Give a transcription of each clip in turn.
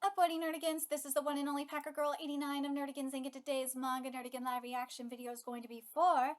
up, buddy Nerdigans? This is the one and only Packer Girl 89 of Nerdigans, and today's manga Nerdigan live reaction video is going to be for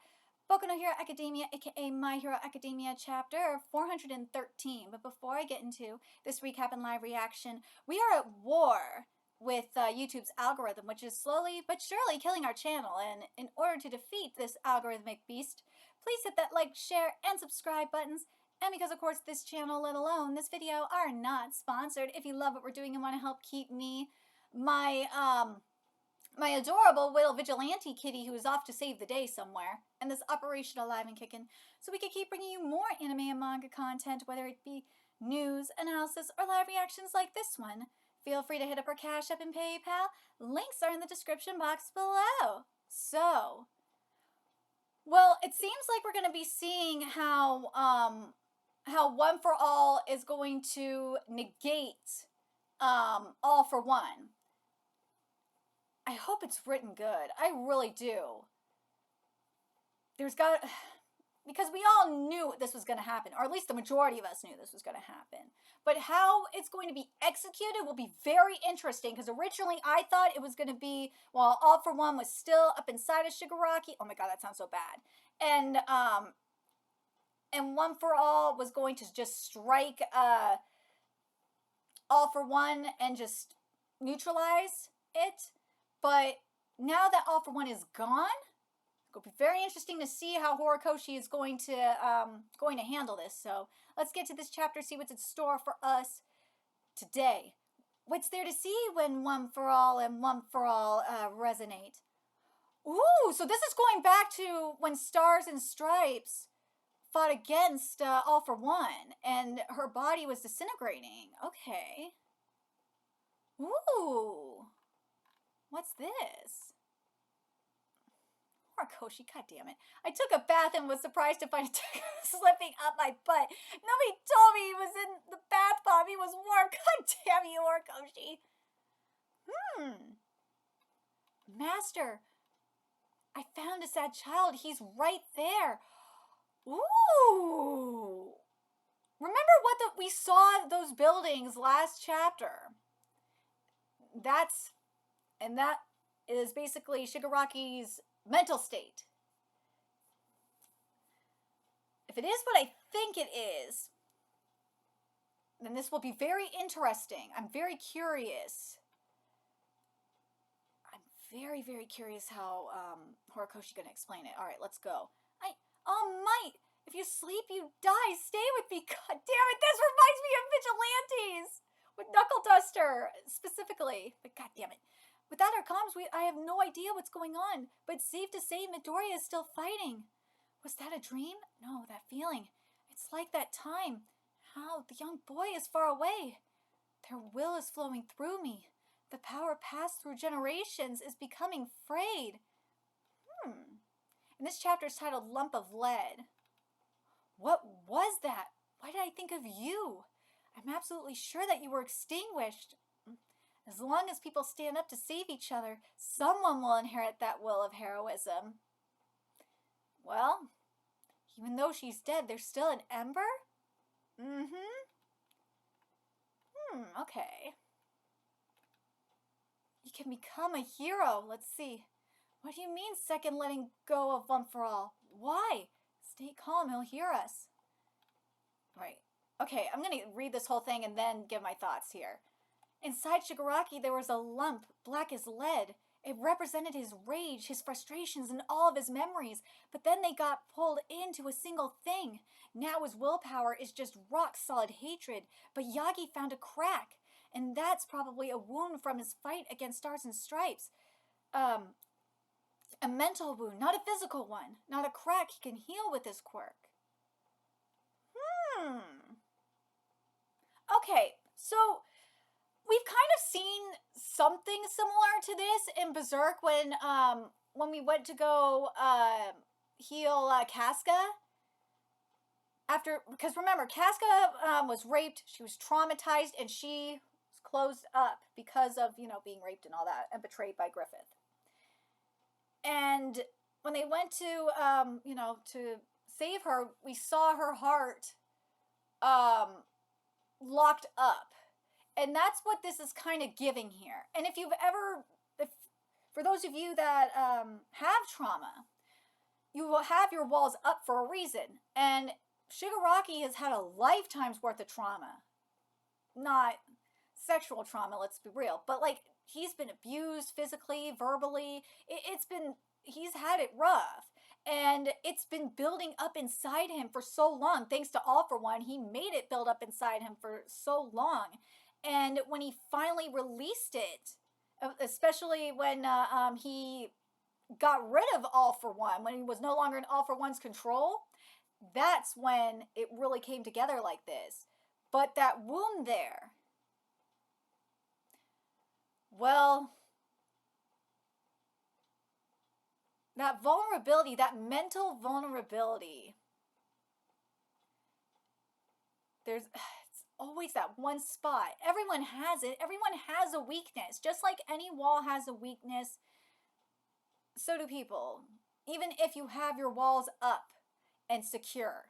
Boku no Hero Academia, aka My Hero Academia chapter 413. But before I get into this recap and live reaction, we are at war with YouTube's algorithm, which is slowly but surely killing our channel. And in order to defeat this algorithmic beast, please hit that like, share, and subscribe buttons. And because, of course, this channel, let alone this video, are not sponsored. If you love what we're doing and want to help keep me, my adorable little vigilante kitty who is off to save the day somewhere, and this operation alive and kicking, so we can keep bringing you more anime and manga content, whether it be news, analysis, or live reactions like this one, feel free to hit up our Cash App and PayPal. Links are in the description box below. So, well, it seems like we're going to be seeing how One for All is going to negate All for One. I hope it's written good. I really do. Because we all knew this was going to happen, or at least the majority of us knew this was going to happen. But how it's going to be executed will be very interesting, because originally I thought it was going to be, while All for One was still up inside of Shigaraki. Oh my god, that sounds so bad. And One for All was going to just strike All for One and just neutralize it. But now that All for One is gone, it'll be very interesting to see how Horikoshi is going to handle this. So let's get to this chapter, see what's in store for us today. What's there to see when One for All and One for All resonate? Ooh, so this is going back to when Stars and Stripes fought against All for One, and her body was disintegrating. Okay. Ooh. What's this? Horikoshi, god damn it. I took a bath and was surprised to find a tiger slipping up my butt. Nobody told me he was in the bath bomb. He was warm. God damn you, Horikoshi. Master, I found a sad child. He's right there. Ooh. Remember we saw those buildings last chapter. That is basically Shigaraki's mental state. If it is what I think it is, then this will be very interesting. I'm very curious. I'm very, very curious how Horikoshi's going to explain it. All right, let's go. All Might, if you sleep, you die. Stay with me. God damn it, this reminds me of Vigilantes with Knuckle Duster specifically. But god damn it. Without our comms, I have no idea what's going on. But it's safe to say Midoriya is still fighting. Was that a dream? No, that feeling. It's like that time. How the young boy is far away. Their will is flowing through me. The power passed through generations is becoming frayed. And this chapter is titled Lump of Lead. What was that? Why did I think of you? I'm absolutely sure that you were extinguished. As long as people stand up to save each other, someone will inherit that will of heroism. Well, even though she's dead, there's still an ember? Okay. You can become a hero. Let's see. What do you mean, second letting go of One for All? Why? Stay calm, he'll hear us. Right. Okay, I'm going to read this whole thing and then give my thoughts here. Inside Shigaraki, there was a lump, black as lead. It represented his rage, his frustrations, and all of his memories. But then they got pulled into a single thing. Now his willpower is just rock-solid hatred. But Yagi found a crack. And that's probably a wound from his fight against Stars and Stripes. A mental wound, not a physical one. Not a crack he can heal with his quirk. Okay, so we've kind of seen something similar to this in Berserk when we went to go heal Casca. Because remember, Casca was raped, she was traumatized, and she was closed up because of, being raped and all that, and betrayed by Griffith. And when they went to, to save her, we saw her heart locked up. And that's what this is kind of giving here. And if you've ever, for those of you that have trauma, you will have your walls up for a reason. And Shigaraki has had a lifetime's worth of trauma. Not sexual trauma, let's be real. But like, he's been abused physically, verbally. He's had it rough. And it's been building up inside him for so long. Thanks to All For One, he made it build up inside him for so long. And when he finally released it, especially when he got rid of All For One, when he was no longer in All For One's control, that's when it really came together like this. But that wound there, well, that vulnerability, that mental vulnerability, it's always that one spot. Everyone has it. Everyone has a weakness. Just like any wall has a weakness, so do people. Even if you have your walls up and secure,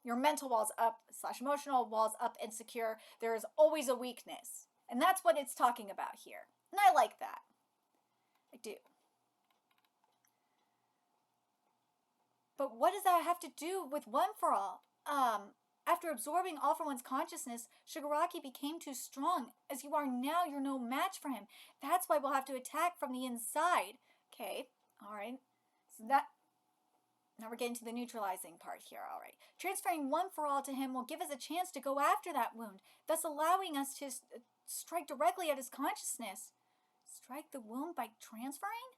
your mental walls up / emotional walls up and secure, there is always a weakness. And that's what it's talking about here. And I like that. I do. But what does that have to do with One For All? After absorbing All For One's consciousness, Shigaraki became too strong. As you are now, you're no match for him. That's why we'll have to attack from the inside. Okay, alright. So now we're getting to the neutralizing part here, alright. Transferring One For All to him will give us a chance to go after that wound, thus allowing us to strike directly at his consciousness. Strike the wound by transferring?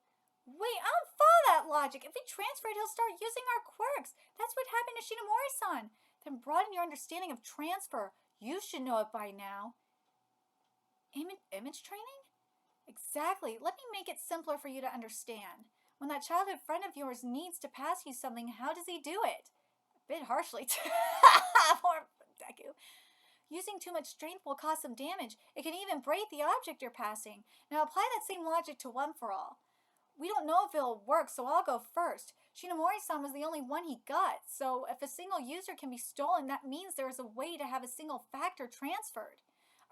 Wait, I don't follow that logic. If we transfer it, he'll start using our quirks. That's what happened to Shinomori-san. Then broaden your understanding of transfer. You should know it by now. Image training? Exactly. Let me make it simpler for you to understand. When that childhood friend of yours needs to pass you something, how does he do it? A bit harshly. Poor DEKU. Using too much strength will cause some damage. It can even break the object you're passing. Now apply that same logic to One For All. We don't know if it'll work, so I'll go first. Shinomori-san was the only one he got, so if a single user can be stolen, that means there is a way to have a single factor transferred.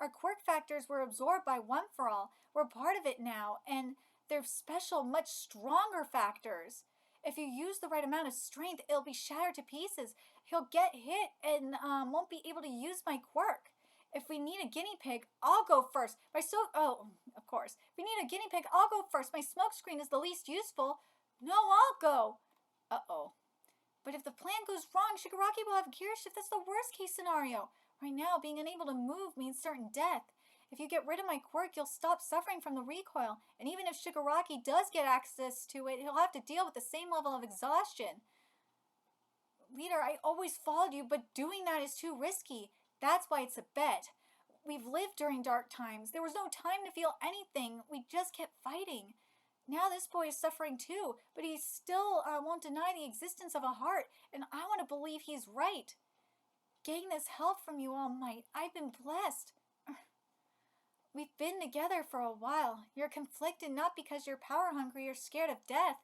Our quirk factors were absorbed by One For All. We're part of it now, and they're special, much stronger factors. If you use the right amount of strength, it'll be shattered to pieces. He'll get hit and won't be able to use my quirk. If we need a guinea pig, I'll go first. Of course. If we need a guinea pig, I'll go first. My smoke screen is the least useful. No, I'll go. Uh-oh. But if the plan goes wrong, Shigaraki will have gear shift. That's the worst case scenario. Right now, being unable to move means certain death. If you get rid of my quirk, you'll stop suffering from the recoil. And even if Shigaraki does get access to it, he'll have to deal with the same level of exhaustion. Leader, I always followed you, but doing that is too risky. That's why it's a bet. We've lived during dark times. There was no time to feel anything. We just kept fighting. Now this boy is suffering too, but he still won't deny the existence of a heart, and I want to believe he's right. Getting this help from you, All Might, I've been blessed. We've been together for a while. You're conflicted not because you're power hungry or scared of death.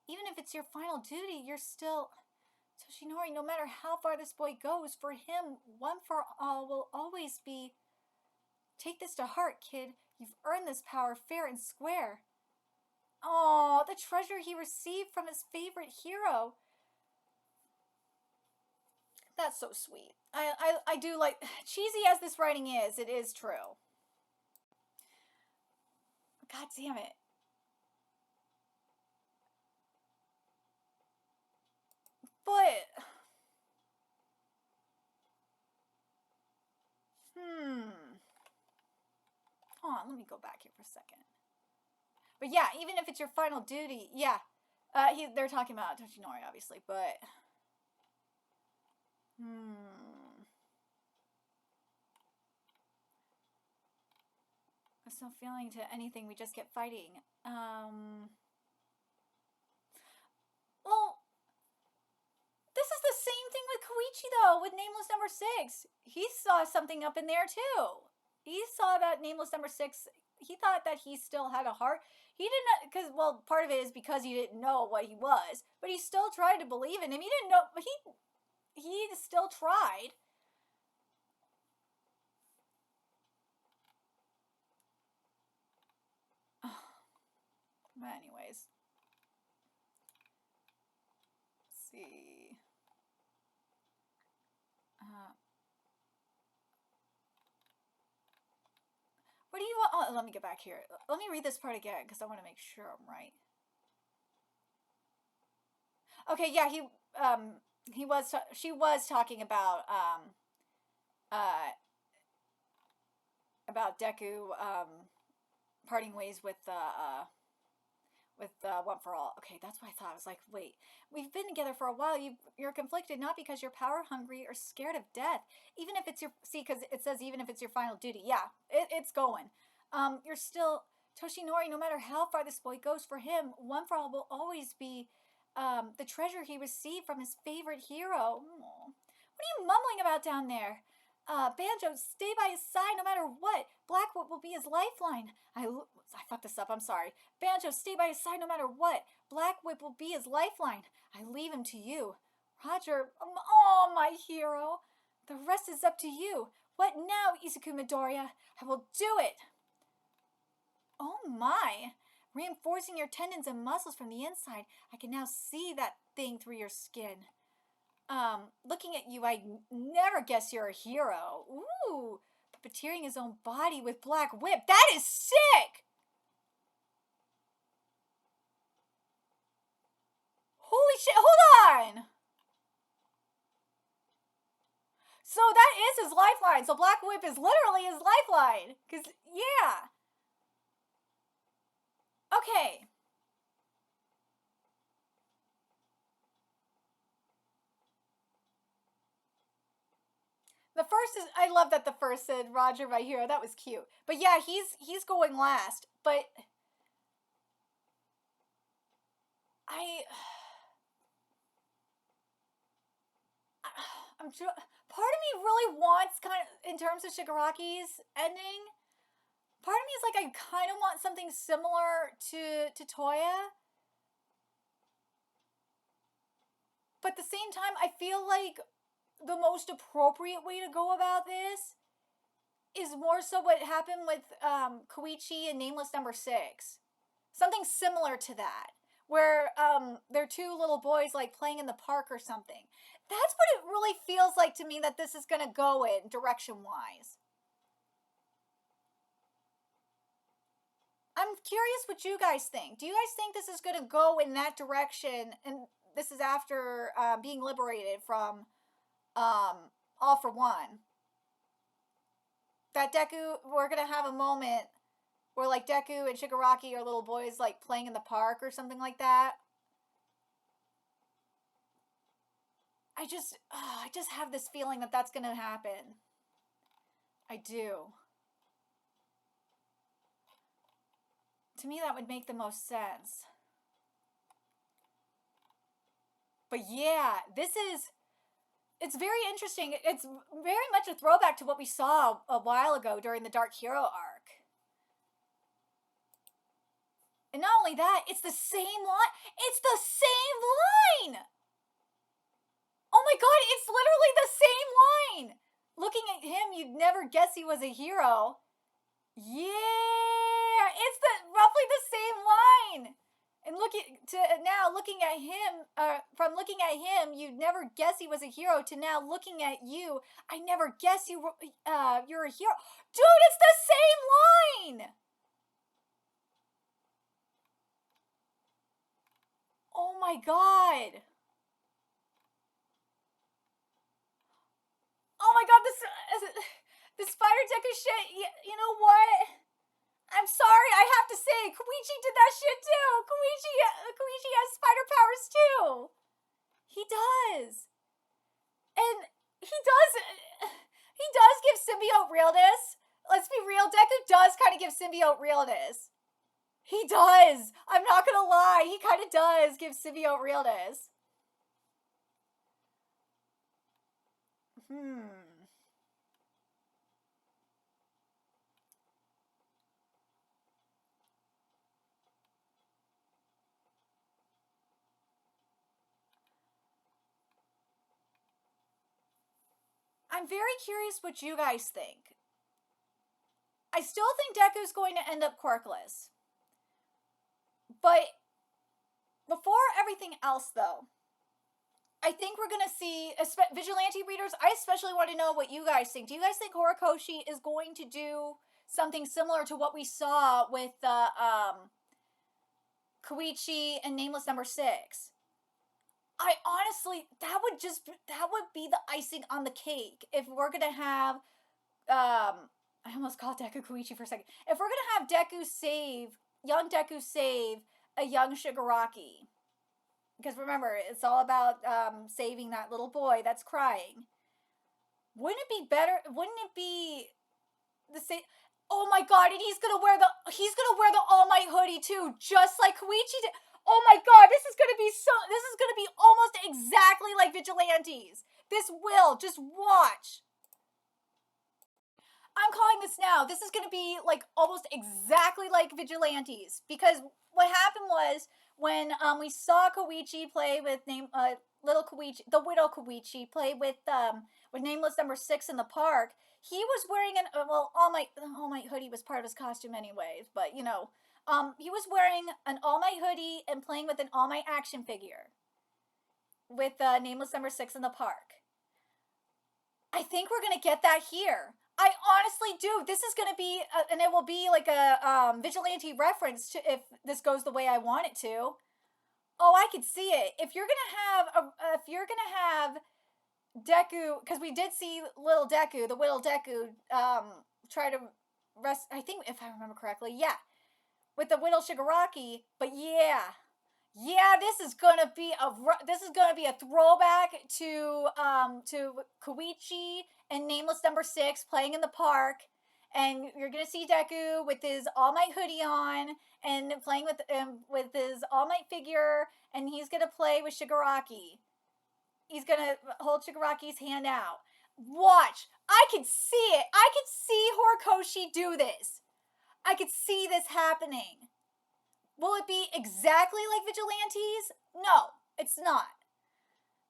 Even if it's your final duty, you're still... Toshinori, no matter how far this boy goes, for him, One For All will always be... Take this to heart, kid. You've earned this power fair and square. Oh, the treasure he received from his favorite hero. That's so sweet. I do like... Cheesy as this writing is, it is true. God damn it. But... Hold on, let me go back here for a second. But yeah, even if it's your final duty, yeah. They're talking about Toshinori, obviously, but... There's no feeling to anything, we just kept fighting. Well... This is the same thing with Koichi, though, with Nameless Number 6. He saw something up in there, too. He saw about Nameless Number 6. He thought that he still had a heart. He didn't, because, well, part of it is because he didn't know what he was. But he still tried to believe in him. He didn't know, but he still tried. But anyways. Let's see. What do you want? Oh, let me get back here. Let me read this part again because I want to make sure I'm right. Okay, yeah, she was talking about Deku parting ways with One for All. Okay, that's what I thought. I was like, wait, we've been together for a while. You're conflicted not because you're power hungry or scared of death. Even if it's your because it says even if it's your final duty. Yeah, it's going. You're still Toshinori. No matter how far this boy goes for him, One for All will always be the treasure he received from his favorite hero. Aww. What are you mumbling about down there? Banjo, stay by his side no matter what. Blackwood will be his lifeline. I fucked this up, I'm sorry. Banjo, stay by his side no matter what. Blackwood will be his lifeline. I leave him to you. Roger, oh, my hero. The rest is up to you. What now, Izuku Midoriya? I will do it. Oh, my. Reinforcing your tendons and muscles from the inside. I can now see that thing through your skin. Looking at you, I never guess you're a hero. Ooh, puppeteering his own body with Black Whip. That is sick! Holy shit, hold on! So that is his lifeline. So Black Whip is literally his lifeline. Because, yeah. Okay. The first is, I love that the first said Roger, my hero. That was cute. But yeah, he's going last. But I'm sure part of me really wants kind of in terms of Shigaraki's ending. Part of me is like I kind of want something similar to Toya. But at the same time, I feel like the most appropriate way to go about this is more so what happened with Koichi and Nameless Number 6. Something similar to that. Where they're two little boys like playing in the park or something. That's what it really feels like to me that this is going to go in direction-wise. I'm curious what you guys think. Do you guys think this is going to go in that direction? And this is after being liberated from All for One. That Deku, we're going to have a moment where like Deku and Shigaraki are little boys like playing in the park or something like that. I just have this feeling that that's going to happen. I do. To me, that would make the most sense. But yeah, it's very interesting. It's very much a throwback to what we saw a while ago during the Dark Hero arc. And not only that, it's the same line. It's the same line! Oh my god, it's literally the same line! Looking at him, you'd never guess he was a hero. Yeah! It's roughly the same line! And looking at him, from looking at him, you'd never guess he was a hero, to now looking at you, I never guess you're a hero. Dude, it's the same line! Oh my god. Oh my god, this Spider Deku shit, you know what? I'm sorry, I have to say, Koichi did that shit too. Koichi has spider powers too. He does. And he does give symbiote realness. Let's be real, Deku does kind of give symbiote realness. He does. I'm not gonna lie, he kind of does give symbiote realness. I'm very curious what you guys think. I still think Deku's going to end up quirkless. But before everything else, though, I think we're gonna see vigilante readers. I especially want to know what you guys think. Do you guys think Horikoshi is going to do something similar to what we saw with Koichi and Nameless Number 6? I honestly, that would be the icing on the cake if we're gonna have I almost called Deku Koichi for a second. If we're gonna have young Deku save a young Shigaraki. Because remember, it's all about saving that little boy that's crying. Wouldn't it be better? Wouldn't it be the same? Oh my god! And he's gonna wear the All Might hoodie too, just like Koichi did. Oh my god! This is gonna be almost exactly like Vigilantes. This will just watch. I'm calling this now. This is gonna be like almost exactly like Vigilantes, because what happened was when we saw Koichi play with little Koichi, the widow Koichi, play with Nameless Number 6 in the park. He was wearing All Might hoodie was part of his costume anyways, but you know, he was wearing an All Might hoodie and playing with an All Might action figure with Nameless Number 6 in the park. I think we're gonna get that here. I honestly do. This is gonna be, and it will be like a vigilante reference to if this goes the way I want it to. Oh, I could see it. If you're gonna have Deku, because we did see little Deku, the little Deku, try to rest. I think if I remember correctly, yeah, with the Whittle Shigaraki. But yeah, this is gonna be a throwback to Koichi and Nameless Number 6 playing in the park, and you're gonna see Deku with his All Might hoodie on and playing with his All Might figure, and he's gonna play with Shigaraki. He's gonna hold Shigaraki's hand out. Watch! I can see it! I can see Horikoshi do this! I could see this happening. Will it be exactly like Vigilantes? No, it's not.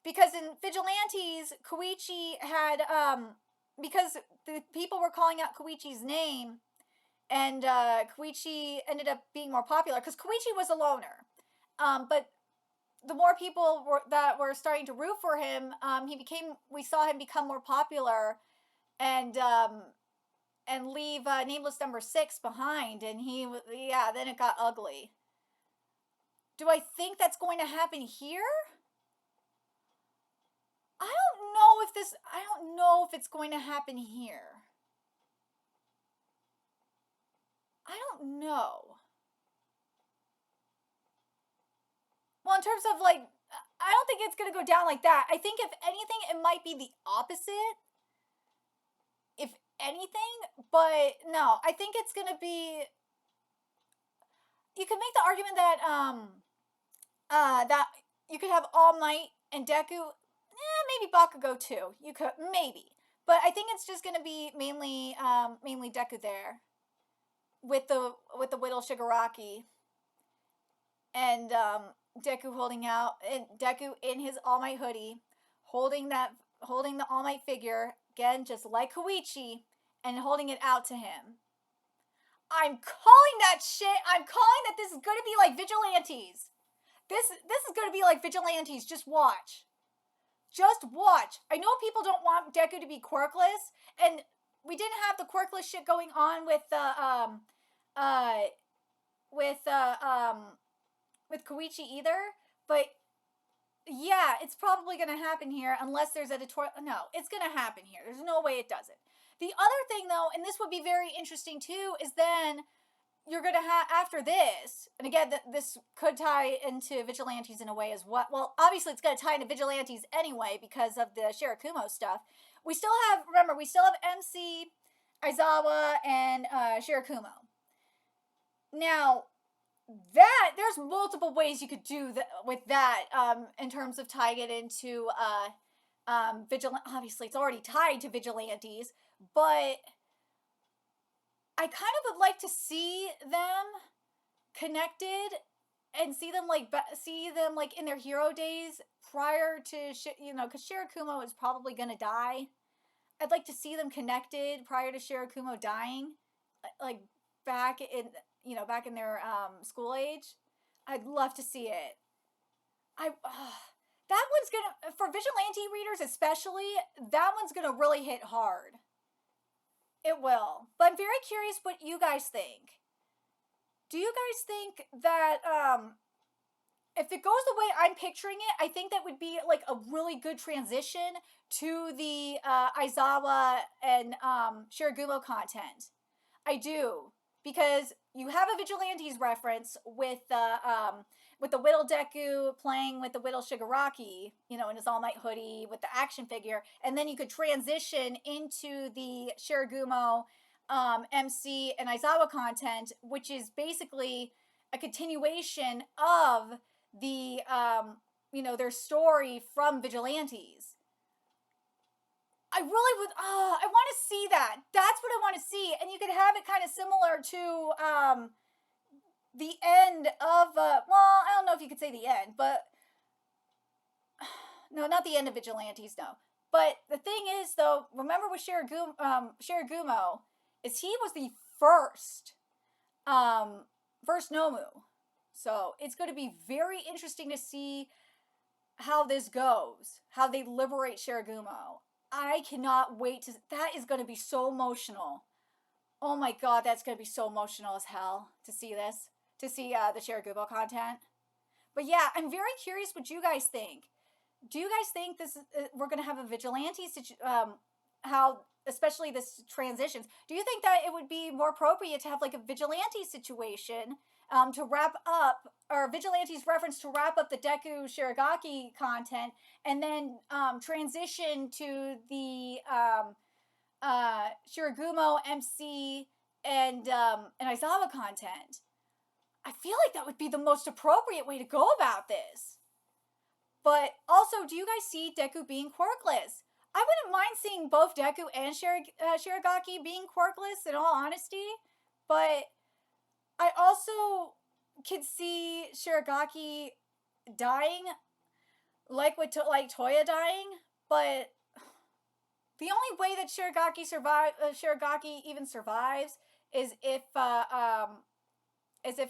Because in Vigilantes, Koichi had, because the people were calling out Koichi's name, and Koichi ended up being more popular, because Koichi was a loner. But the more people that were starting to root for him, we saw him become more popular, and leave Nameless Number 6 behind, and then it got ugly. Do I think that's going to happen here? I don't know if it's going to happen here. I don't know. Well, in terms of I don't think it's going to go down like that. I think if anything, it might be the opposite. If anything, but no, I think it's going to be, you could make the argument that you could have All Might and Deku, maybe Bakugo too. You could, maybe. But I think it's just going to be mainly Deku there with the Whittle Shigaraki, and Deku Deku in his All Might hoodie, holding the All Might figure, again, just like Koichi, and holding it out to him. I'm calling that shit. I'm calling that this is going to be like Vigilantes. This is going to be like Vigilantes. Just watch. Just watch. I know people don't want Deku to be quirkless, and we didn't have the quirkless shit going on with Koichi either, but yeah, it's probably going to happen here unless there's a tutorial. No, it's going to happen here. There's no way it doesn't. The other thing, though, and this would be very interesting too, is then you're going to have, after this, and again, this could tie into Vigilantes in a way as well. Well, obviously it's going to tie into Vigilantes anyway because of the Shirakumo stuff. We still have MC, Aizawa, and Shirakumo. Now, there's multiple ways you could do with that in terms of tying it into obviously it's already tied to Vigilantes, but I kind of would like to see them connected and see them in their hero days prior to because Shirakumo is probably gonna die. I'd like to see them connected prior to Shirakumo dying, like back in their school age. I'd love to see it. That one's gonna, for Vigilante readers especially, that one's gonna really hit hard. It will. But I'm very curious what you guys think. Do you guys think that if it goes the way I'm picturing it, I think that would be like a really good transition to the Aizawa and Shiragumo content. I do, because you have a Vigilantes reference with the Whittle Deku playing with the Whittle Shigaraki, you know, in his All Might hoodie with the action figure, and then you could transition into the Shiragumo MC and Aizawa content, which is basically a continuation of the you know, their story from Vigilantes. I really would. I want to see that. That's what I want to see, and you could have it kind of similar to the end of. Well, I don't know if you could say the end, but no, not the end of Vigilantes. No, but the thing is, though, remember with Shiragumo, is he was the first Nomu. So it's going to be very interesting to see how this goes, how they liberate Shiragumo. I cannot wait to. That is going to be so emotional. Oh my god, that's going to be so emotional as hell to see this, to see the Shiragumo content. But yeah, I'm very curious what you guys think. Do you guys think this we're going to have a vigilante how especially this transitions? Do you think that it would be more appropriate to have like a vigilante situation to wrap up, or Vigilante's reference to wrap up the Deku Shiragaki content, and then transition to the Shiragumo MC and Aizawa content? I feel like that would be the most appropriate way to go about this. But also, do you guys see Deku being quirkless? I wouldn't mind seeing both Deku and Shiragaki being quirkless, in all honesty. But I also could see Shiragaki dying, like with Toya dying. But the only way that Shiragaki even survives is if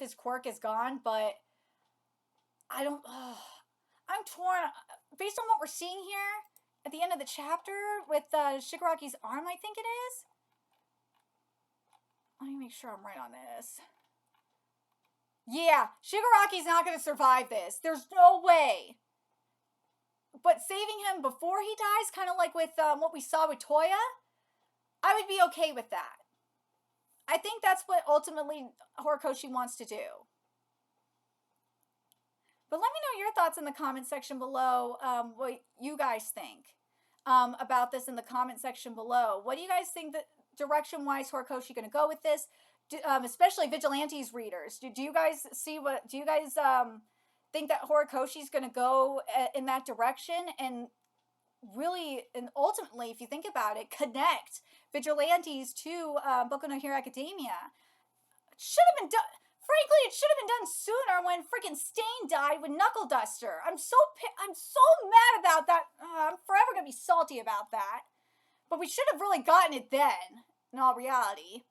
his quirk is gone. But I don't. I'm torn. Based on what we're seeing here at the end of the chapter with Shigaraki's arm, I think it is. Let me make sure I'm right on this. Yeah, Shigaraki's not going to survive this. There's no way. But saving him before he dies, kind of like with what we saw with Toya, I would be okay with that. I think that's what ultimately Horikoshi wants to do. But let me know your thoughts in the comment section below, what you guys think about this in the comment section below. What do you guys think that direction-wise Horikoshi going to go with this? Especially Vigilantes readers. Do you guys see what, do you guys think that Horikoshi's going to go in that direction and really, and ultimately, if you think about it, connect Vigilantes to Boku no Hero Academia? It should have been done. Frankly, it should have been done sooner when freaking Stain died with Knuckle Duster. I'm so mad about that. I'm forever going to be salty about that. But we should have really gotten it then, in all reality.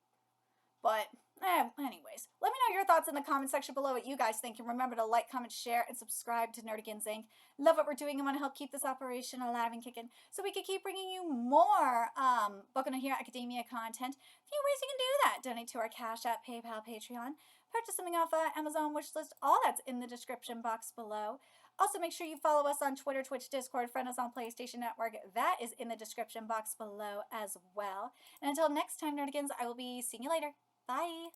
But, anyways, let me know your thoughts in the comment section below what you guys think. And remember to like, comment, share, and subscribe to Nerdigans Inc. Love what we're doing and want to help keep this operation alive and kicking so we can keep bringing you more Boku no Hero Academia content. A few ways you can do that. Donate to our Cash App, PayPal, Patreon. Purchase something off Amazon wishlist. All that's in the description box below. Also, make sure you follow us on Twitter, Twitch, Discord, friend us on PlayStation Network. That is in the description box below as well. And until next time, Nerdigans, I will be seeing you later. Bye!